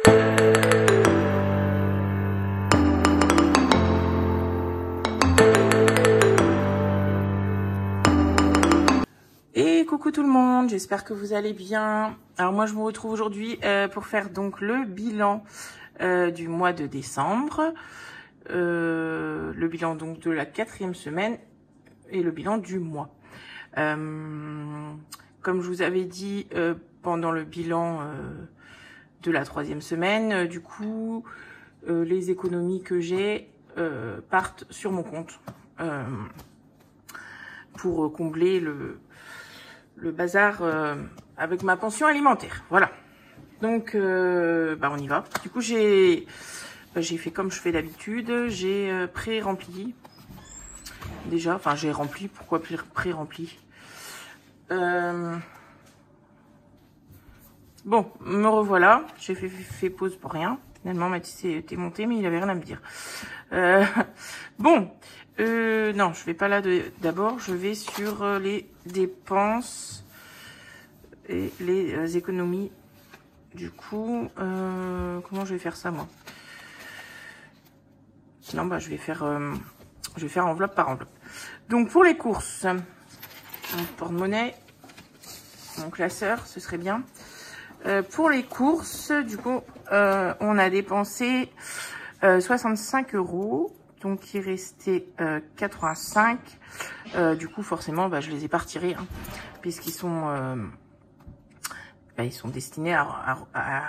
Et coucou tout le monde, j'espère que vous allez bien. Alors moi je me retrouve aujourd'hui pour faire donc le bilan du mois de décembre, le bilan donc de la 4e semaine et le bilan du mois. Comme je vous avais dit pendant le bilan de la 3e semaine, du coup les économies que j'ai partent sur mon compte pour combler le bazar avec ma pension alimentaire. Voilà. Donc, on y va. Du coup, j'ai fait comme je fais d'habitude. J'ai pré-rempli. Déjà, enfin, j'ai rempli. Pourquoi pré-rempli? Bon, me revoilà. J'ai fait pause pour rien. Finalement, Mathis était monté, mais il avait rien à me dire. Bon. Non, je vais pas là d'abord, je vais sur les dépenses et les économies. Du coup, comment je vais faire ça moi? Non, je vais faire enveloppe par enveloppe. Donc pour les courses, mon porte-monnaie, mon classeur, ce serait bien. Pour les courses, du coup, on a dépensé 65 €. Donc, il restait 85. Du coup, forcément, je les ai pas retirés, hein, puisqu'ils sont, ils sont destinés à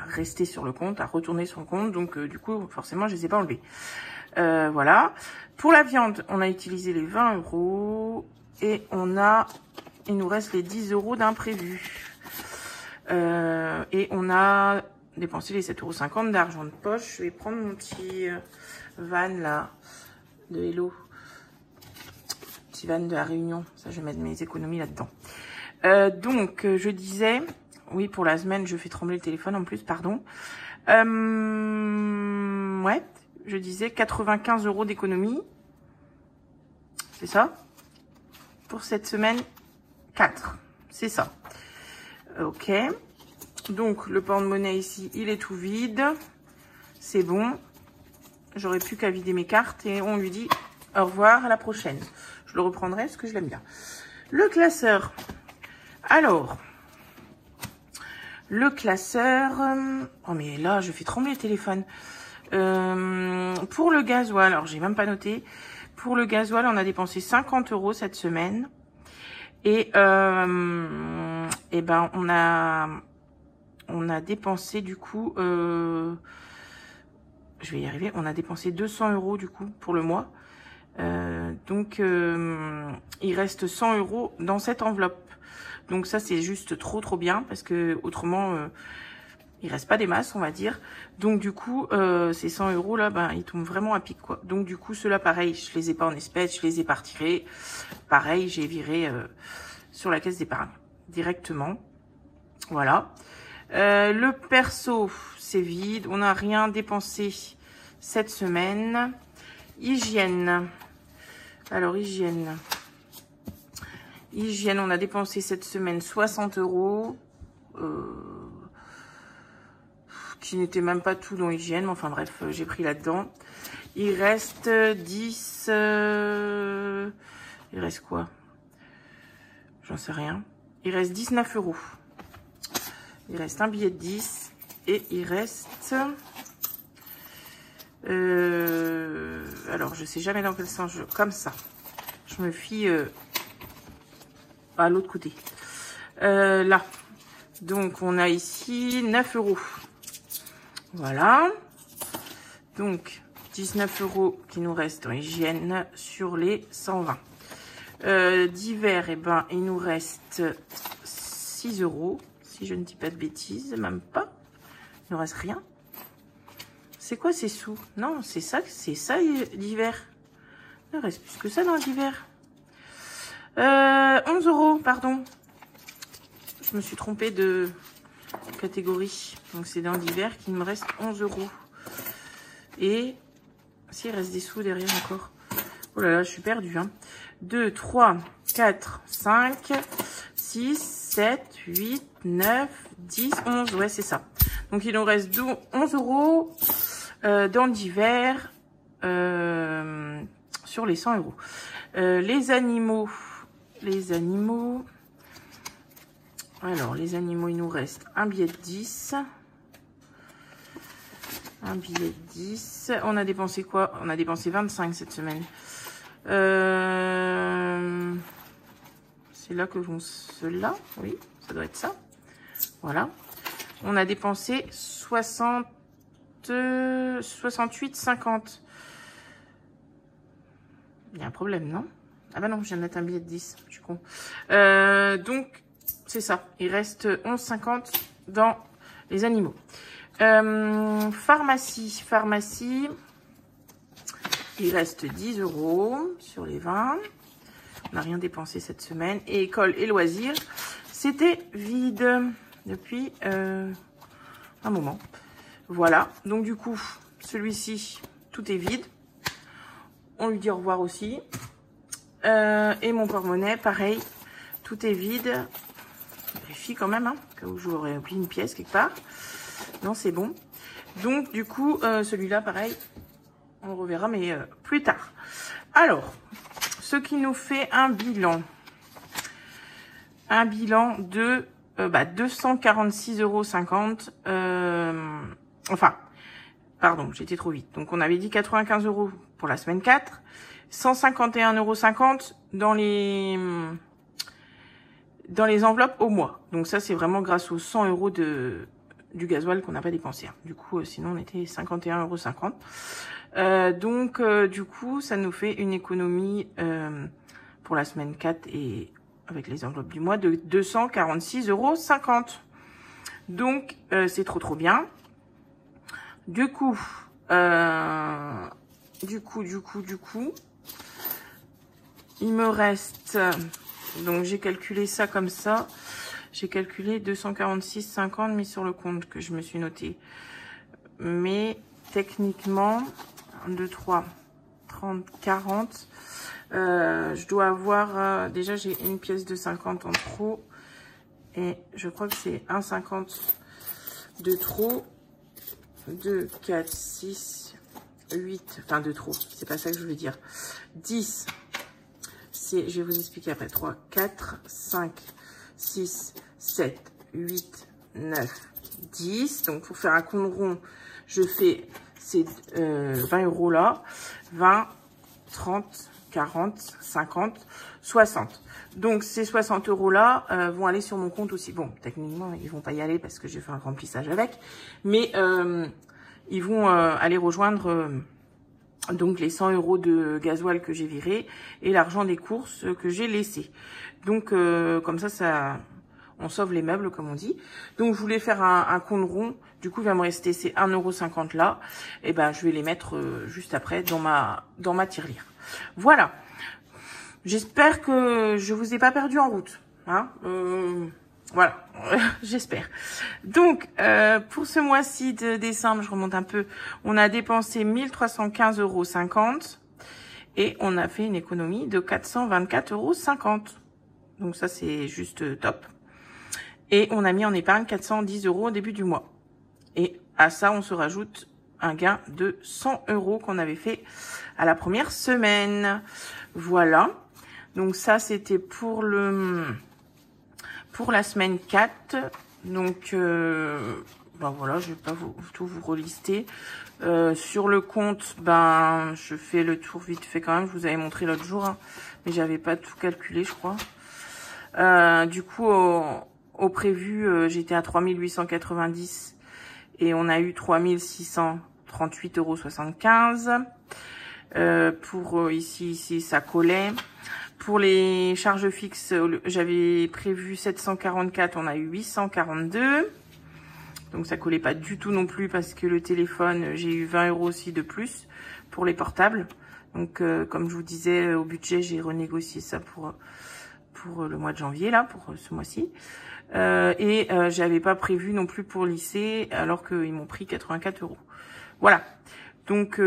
rester sur le compte, à retourner sur le compte. Donc, du coup, forcément, je les ai pas enlevés. Voilà. Pour la viande, on a utilisé les 20 € et il nous reste les 10 € d'imprévu. Et on a dépensé les 7,50 € d'argent de poche. Je vais prendre mon petit van là. De Hello, petit van de la Réunion, ça je vais mettre mes économies là-dedans. Donc je disais, oui pour la semaine je fais trembler le téléphone en plus, pardon. Ouais, je disais 95 € d'économie, c'est ça. Pour cette semaine 4, c'est ça. Ok, donc le porte-monnaie ici il est tout vide, c'est bon. J'aurais plus qu'à vider mes cartes et on lui dit au revoir, à la prochaine. Je le reprendrai parce que je l'aime bien. Le classeur. Alors, le classeur... Oh mais là, je fais trembler le téléphone. Pour le gasoil, alors j'ai même pas noté. Pour le gasoil, on a dépensé 50 € cette semaine. Et on a dépensé du coup... je vais y arriver, on a dépensé 200 € du coup pour le mois. Donc il reste 100 € dans cette enveloppe. Donc ça c'est juste trop bien parce que autrement il reste pas des masses on va dire. Donc du coup ces 100 € là ils tombent vraiment à pic quoi. Donc du coup ceux-là pareil, je les ai pas en espèces, je les ai pas retirés. Pareil, j'ai viré sur la caisse d'épargne directement. Voilà. Le perso, c'est vide. On n'a rien dépensé cette semaine. Hygiène. Alors, hygiène. Hygiène, on a dépensé cette semaine 60 €. Qui n'était même pas tout dans hygiène. Mais enfin bref, j'ai pris là-dedans. Il reste 10... Il reste quoi? J'en sais rien. Il reste 19 €. Il reste un billet de 10 et il reste... alors, je sais jamais dans quel sens comme ça. Je me fie à l'autre côté. Là. Donc, on a ici 9 €. Voilà. Donc, 19 € qui nous restent en hygiène sur les 120. Divers, il nous reste 6 €. Si je ne dis pas de bêtises, même pas. Il ne reste rien. C'est quoi ces sous? Non, c'est ça l'hiver. Il ne reste plus que ça dans l'hiver. 11 €, pardon. Je me suis trompée de catégorie. Donc c'est dans l'hiver qu'il me reste 11 €. Et s'il reste des sous derrière encore. Oh là là, je suis perdue. 2, 3, 4, 5, 6, 7, 8, 9, 10, 11. Ouais, c'est ça. Donc, il nous reste 11 € dans divers sur les 100 €. Les animaux. Alors, les animaux, il nous reste un billet de 10. Un billet de 10. On a dépensé quoi? On a dépensé 25 cette semaine. C'est là que vont ceux-là. Oui, ça doit être ça. Voilà. On a dépensé 68,50. Il y a un problème, non? Ah bah non, je viens de mettre un billet de 10. Je suis con. Donc, c'est ça. Il reste 11,50 dans les animaux. Pharmacie. Il reste 10 € sur les 20. On n'a rien dépensé cette semaine. Et école et loisirs, c'était vide depuis un moment. Voilà. Donc du coup, celui-ci, tout est vide. On lui dit au revoir aussi. Et mon porte-monnaie, pareil, tout est vide. Je vérifie quand même, hein, cas où j'aurais oublié une pièce quelque part. Non, c'est bon. Donc du coup, celui-là, pareil, on le reverra, mais plus tard. Alors, ce qui nous fait un bilan. Un bilan de 246,50 €. Enfin, pardon, j'étais trop vite. Donc, on avait dit 95 € pour la semaine 4. 151,50 € dans les enveloppes au mois. Donc, ça, c'est vraiment grâce aux 100 € du gasoil qu'on n'a pas dépensé. Du coup, sinon, on était 51,50 €. Donc, du coup, ça nous fait une économie pour la semaine 4 et avec les enveloppes du mois de 246,50 €. Donc, c'est trop bien. Du coup, il me reste, donc j'ai calculé ça comme ça. J'ai calculé 246,50 mis sur le compte que je me suis noté. Mais techniquement, 1, 2, 3, 30, 40. Je dois avoir, déjà j'ai une pièce de 50 en trop. Et je crois que c'est 1,50 de trop. 2, 4, 6, 8, enfin de trop, c'est pas ça que je voulais dire. 10, c'est, je vais vous expliquer après. 3, 4, 5, 6, 7, 8, 9, 10. Donc pour faire un compte rond, je fais ces 20 € là. 20, 30, 40, 50, 60. Donc ces 60 € là vont aller sur mon compte aussi. Bon, techniquement, ils vont pas y aller parce que j'ai fait un remplissage avec. Mais ils vont aller rejoindre donc les 100 € de gasoil que j'ai viré et l'argent des courses que j'ai laissé. Donc comme ça, on sauve les meubles comme on dit. Donc je voulais faire un compte rond. Du coup, il va me rester ces 1,50 € là. Et ben, je vais les mettre juste après dans ma tirelire. Voilà. J'espère que je vous ai pas perdu en route. Hein, voilà, j'espère. Donc, pour ce mois-ci de décembre, je remonte un peu, on a dépensé 1315,50 € et on a fait une économie de 424,50 €. Donc ça, c'est juste top. Et on a mis en épargne 410 € au début du mois. Et à ça, on se rajoute un gain de 100 € qu'on avait fait à la première semaine. Voilà. Donc ça, c'était pour la semaine 4. Donc, ben voilà, je vais pas tout vous relister. Sur le compte, ben, je fais le tour vite fait quand même. Je vous avais montré l'autre jour, hein, mais j'avais pas tout calculé, je crois. Du coup, au prévu, j'étais à 3890 et on a eu 3638,75 €. Pour ici, ça collait. Pour les charges fixes, j'avais prévu 744, on a eu 842. Donc ça collait pas du tout non plus parce que le téléphone, j'ai eu 20 € aussi de plus pour les portables. Donc comme je vous disais, au budget, j'ai renégocié ça pour le mois de janvier, là, pour ce mois-ci. Et j'avais pas prévu non plus pour lycée, alors qu'ils m'ont pris 84 €. Voilà. Donc,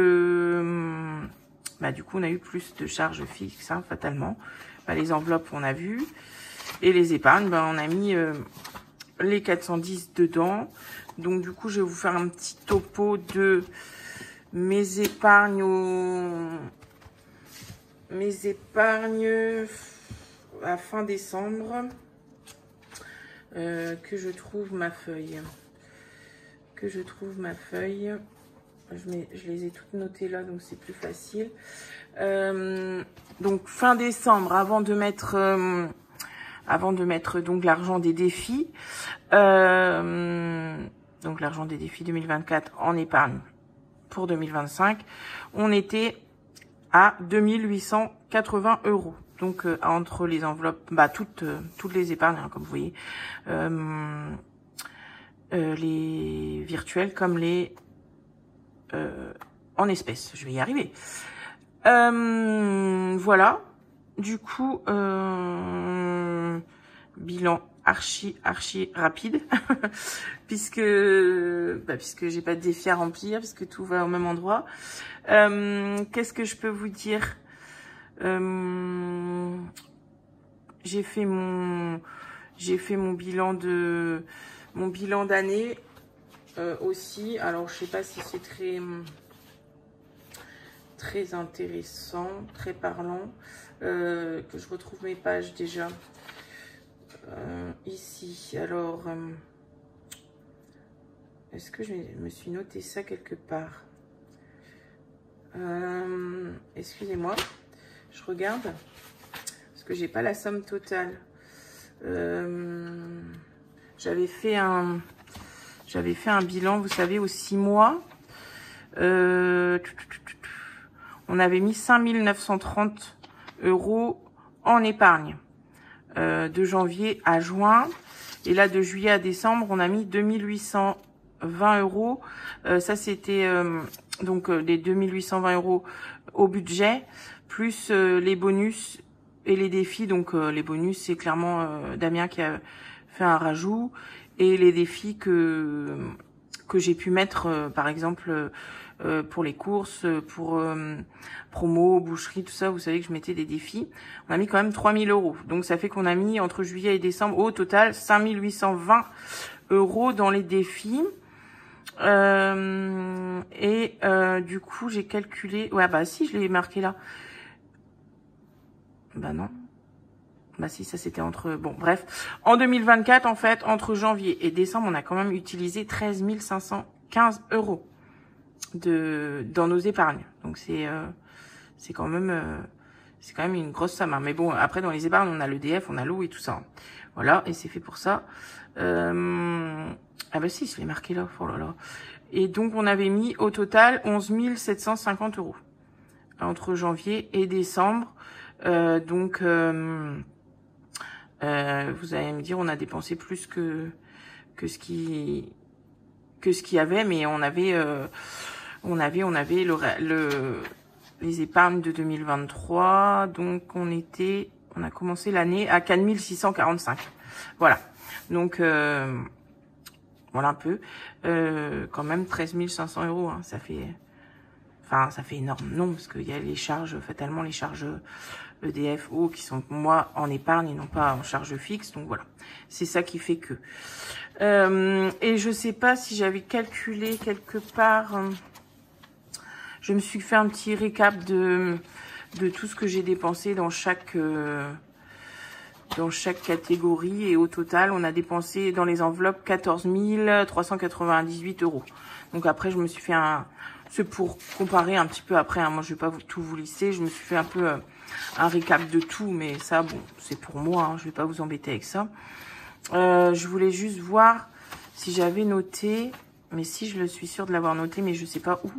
bah, du coup, on a eu plus de charges fixes, hein, fatalement. Bah, les enveloppes, on a vu. Et les épargnes, bah, on a mis les 410 dedans. Donc du coup, je vais vous faire un petit topo de mes épargnes à fin décembre. Que je trouve ma feuille. Je les ai toutes notées là, donc c'est plus facile. Donc fin décembre, avant de mettre donc l'argent des défis, donc l'argent des défis 2024 en épargne pour 2025, on était à 2880 €. Donc entre les enveloppes, toutes les épargnes, hein, comme vous voyez, les virtuels comme les en espèces. Je vais y arriver. Voilà. Du coup, bilan archi rapide puisque j'ai pas de défi à remplir, puisque tout va au même endroit. Qu'est-ce que je peux vous dire? J'ai fait mon bilan d'année aussi. Alors je sais pas si c'est très intéressant, très parlant, que je retrouve mes pages déjà ici. Alors est-ce que je me suis noté ça quelque part? Excusez-moi, je regarde parce que j'ai pas la somme totale. J'avais fait un bilan, vous savez, aux 6 mois. On avait mis 5 930 € en épargne de janvier à juin. Et là, de juillet à décembre, on a mis 2820 €. Ça, c'était donc les 2820 € au budget, plus les bonus et les défis. Donc les bonus, c'est clairement Damien qui a fait un rajout. Et les défis que j'ai pu mettre, par exemple, pour les courses, pour promo, boucherie, tout ça, vous savez que je mettais des défis. On a mis quand même 3000 €. Donc ça fait qu'on a mis entre juillet et décembre au total 5820 € dans les défis. Du coup, j'ai calculé... Ouais, si, je l'ai marqué là. Non. Si, ça c'était entre... Bon, bref. En 2024, en fait, entre janvier et décembre, on a quand même utilisé 13 515 € dans nos épargnes. Donc c'est quand même une grosse somme. Hein. Mais bon, après dans les épargnes, on a l'EDF, on a l'eau et tout ça. Voilà, et c'est fait pour ça. Si, je l'ai marqué là. Oh là là. Et donc on avait mis au total 11 750 € entre janvier et décembre. Vous allez me dire, on a dépensé plus que ce qu'il y avait, mais on avait les épargnes de 2023, donc on a commencé l'année à 4 645. Voilà. Donc voilà un peu. Quand même 13 500 €, hein, ça fait énorme. Non, parce qu'il y a les charges, fatalement les charges EDF, eau, qui sont moi en épargne et non pas en charge fixe. Donc voilà, c'est ça qui fait que. Et je sais pas si j'avais calculé quelque part. Je me suis fait un petit récap de tout ce que j'ai dépensé dans chaque catégorie, et au total, on a dépensé dans les enveloppes 14 398 €. Donc après, je me suis fait c'est pour comparer un petit peu après, hein. Moi, je vais pas tout vous lister. Je me suis fait un peu un récap de tout, mais ça, bon, c'est pour moi. Hein. Je vais pas vous embêter avec ça. Je voulais juste voir si j'avais noté, mais si, je le suis sûre de l'avoir noté, mais je sais pas où.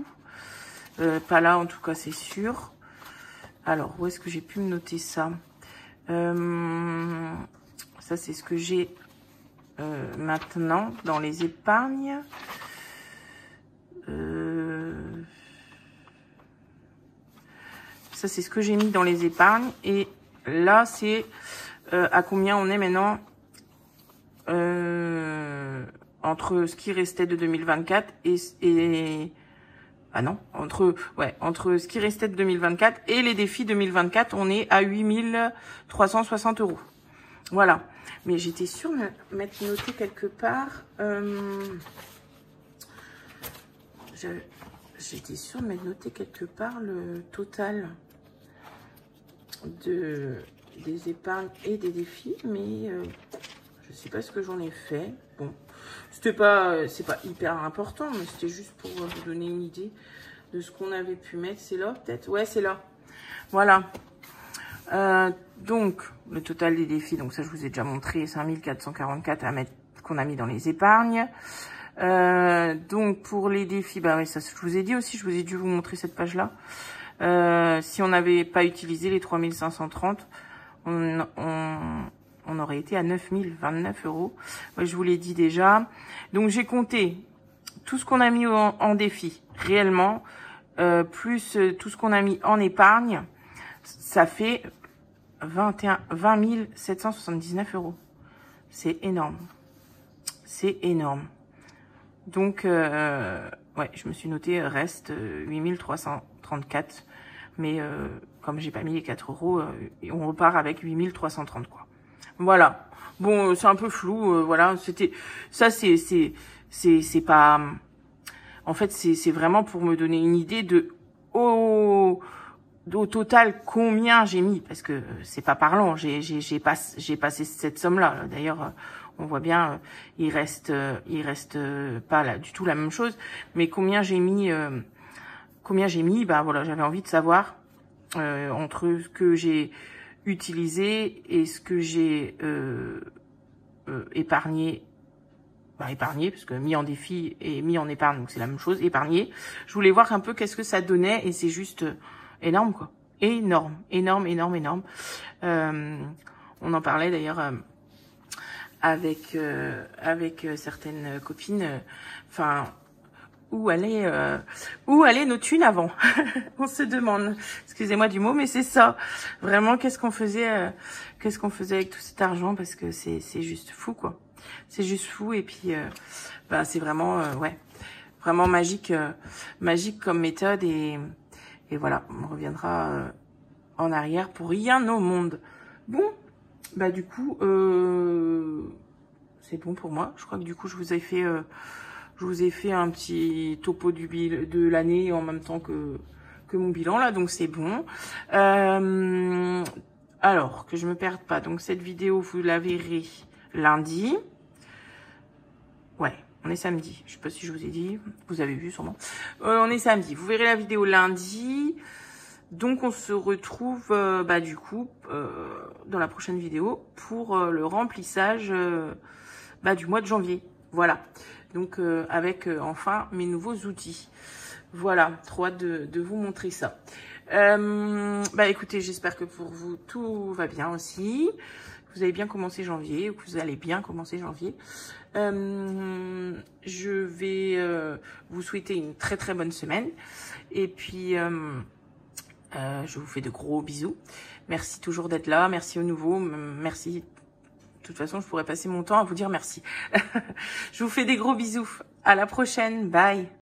Pas là, en tout cas, c'est sûr. Alors, où est-ce que j'ai pu me noter ça? Ça, c'est ce que j'ai maintenant dans les épargnes. Ça, c'est ce que j'ai mis dans les épargnes. Et là, c'est à combien on est maintenant entre ce qui restait de 2024 et... Ah non, entre ce qui restait de 2024 et les défis 2024, on est à 8 360 €. Voilà. Mais j'étais sûre de m'être noté quelque part. j'étais sûre de m'être noté quelque part le total des épargnes et des défis, mais je sais pas ce que j'en ai fait. Bon, c'est pas hyper important, mais c'était juste pour vous donner une idée de ce qu'on avait pu mettre. C'est là, peut-être? Ouais, c'est là. Voilà. Donc, le total des défis, donc ça, je vous ai déjà montré, 5444 à mettre, qu'on a mis dans les épargnes. Donc, pour les défis, bah oui, ça, je vous ai dit aussi, je vous ai dû vous montrer cette page-là. Si on n'avait pas utilisé les 3530, on aurait été à 9029 €. Ouais, je vous l'ai dit déjà. Donc, j'ai compté tout ce qu'on a mis en défi, réellement, plus tout ce qu'on a mis en épargne, ça fait 20 779 €. C'est énorme. C'est énorme. Donc, ouais, je me suis noté reste 8334. Mais comme j'ai pas mis les 4 €, on repart avec 8330, quoi. Voilà. Bon, c'est un peu flou. Voilà, c'était ça, c'est pas. En fait, c'est vraiment pour me donner une idée de au total combien j'ai mis, parce que c'est pas parlant. J'ai passé cette somme-là. D'ailleurs, on voit bien, il reste pas là du tout la même chose. Mais combien j'ai mis, bah voilà, j'avais envie de savoir entre ce que j'ai utilisé et ce que j'ai épargné. Bah, épargné, parce que mis en défi et mis en épargne, donc c'est la même chose, épargné. Je voulais voir un peu qu'est-ce que ça donnait, et c'est juste énorme, quoi. Énorme, énorme, énorme, énorme. On en parlait d'ailleurs avec certaines copines. Enfin, où allait nos thunes avant? On se demande. Excusez-moi du mot, mais c'est ça. Vraiment, qu'est-ce qu'on faisait avec tout cet argent? Parce que c'est juste fou, quoi. C'est juste fou, et puis bah, c'est vraiment ouais, vraiment magique, magique comme méthode, et voilà, on reviendra en arrière pour rien au monde. Bon, bah du coup c'est bon pour moi. Je crois que du coup je vous ai fait un petit topo de l'année en même temps que mon bilan là, donc c'est bon. Alors que je me perde pas, donc cette vidéo vous la verrez lundi. Ouais, on est samedi. Je sais pas si je vous ai dit. Vous avez vu sûrement. On est samedi. Vous verrez la vidéo lundi. Donc, on se retrouve, bah, du coup, dans la prochaine vidéo pour le remplissage bah, du mois de janvier. Voilà. Donc, avec enfin mes nouveaux outils. Voilà. Trop hâte de vous montrer ça. Bah, écoutez, j'espère que pour vous, tout va bien aussi. Vous avez bien commencé janvier, ou que vous allez bien commencer janvier. Je vais vous souhaiter une très très bonne semaine. Et puis, je vous fais de gros bisous. Merci toujours d'être là. Merci aux nouveaux. Merci. De toute façon, je pourrais passer mon temps à vous dire merci. Je vous fais des gros bisous. À la prochaine. Bye.